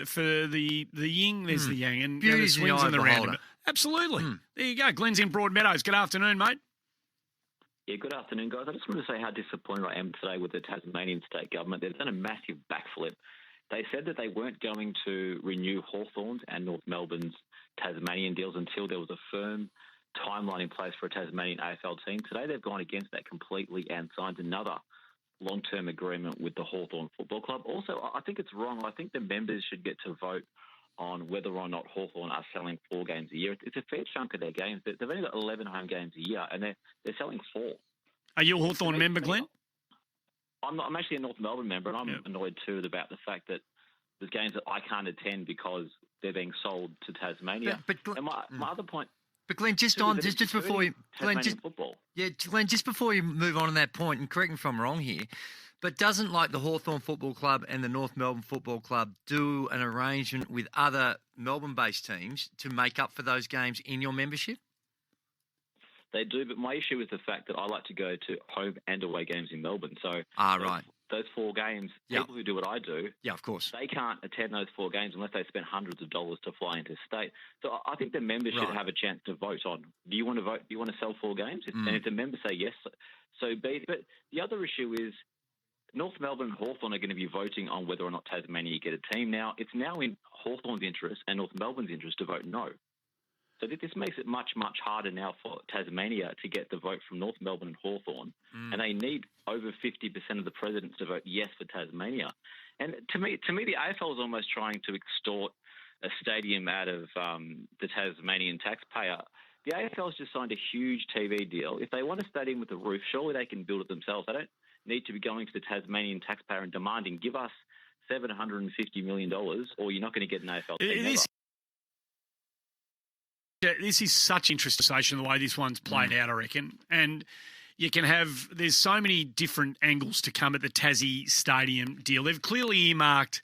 the yin, there's the yang, and the Beauty's in the swings eye and the of the roundabout. beholder. Absolutely. There you go. Glenn's in Broadmeadows. Good afternoon, mate. Yeah, good afternoon, guys. I just want to say how disappointed I am today with the Tasmanian state government. They've done a massive backflip. They said that they weren't going to renew Hawthorn's and North Melbourne's Tasmanian deals until there was a firm timeline in place for a Tasmanian AFL team. Today they've gone against that completely and signed another long-term agreement with the Hawthorn Football Club. Also, I think it's wrong. I think the members should get to vote on whether or not Hawthorn are selling 4 games a year. It's a fair chunk of their games. They've only got 11 home games a year, and they're selling 4. Are you a Hawthorn member, Glenn? I'm actually a North Melbourne member, and I'm annoyed too about the fact that there's games that I can't attend because they're being sold to Tasmania. But and my other point... But Glenn, just before you, Glenn, just before you move on that point, and correct me if I'm wrong here, but doesn't like the Hawthorn Football Club and the North Melbourne Football Club do an arrangement with other Melbourne-based teams to make up for those games in your membership? They do, but my issue is the fact that I like to go to home and away games in Melbourne. So right. Those 4 games, people who do what I do, of course, they can't attend those 4 games unless they spend hundreds of dollars to fly into state. So I think the members should have a chance to vote on, do you want to vote? Do you want to sell 4 games? And if the members say yes, so be it. But the other issue is North Melbourne and Hawthorn are going to be voting on whether or not Tasmania get a team. Now, it's now in Hawthorn's interest and North Melbourne's interest to vote no. So this makes it much, much harder now for Tasmania to get the vote from North Melbourne and Hawthorn. And they need over 50% of the presidents to vote yes for Tasmania. And to me, the AFL is almost trying to extort a stadium out of the Tasmanian taxpayer. The AFL has just signed a huge TV deal. If they want a stadium with a roof, surely they can build it themselves. They don't need to be going to the Tasmanian taxpayer and demanding, give us $750 million or you're not going to get an AFL team. This is such interesting conversation, the way this one's played out, I reckon. And you can have, there's so many different angles to come at the Tassie Stadium deal. They've clearly earmarked,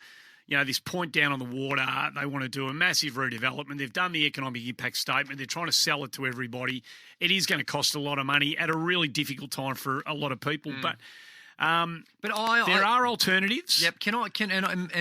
this point down on the water. They want to do a massive redevelopment. They've done the economic impact statement. They're trying to sell it to everybody. It is going to cost a lot of money at a really difficult time for a lot of people. But there are alternatives. Yep. And